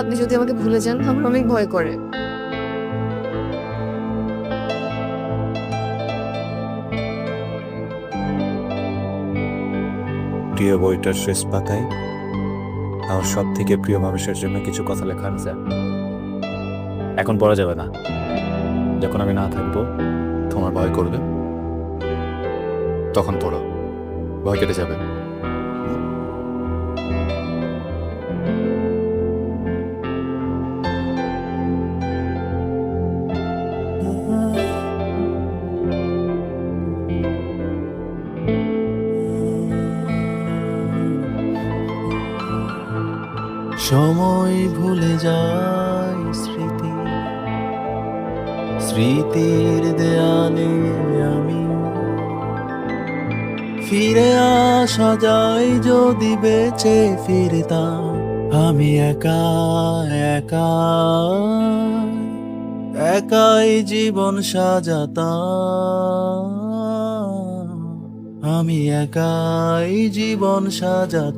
আপনি যদি আমাকে ভুলে যান আমার অনেক ভয় করে। প্রিয় বইটার শেষ পাতায় আমার সব থেকে প্রিয় মানুষের জন্য কিছু কথা লেখা আছে। এখন পড়া যাবে না, যখন আমি না থাকবো তোমার ভয় করবে, তখন পড়ো, ভয় কেটে যাবে। সময় ভুলে যায় স্মৃতি, স্মৃতির দেয়ালে আমি ফিরে আসা যায় যদি বেঁচে ফিরতাম। আমি একা একা একাই জীবন সাজাতাম, আমি একাই জীবন সাজাতাম।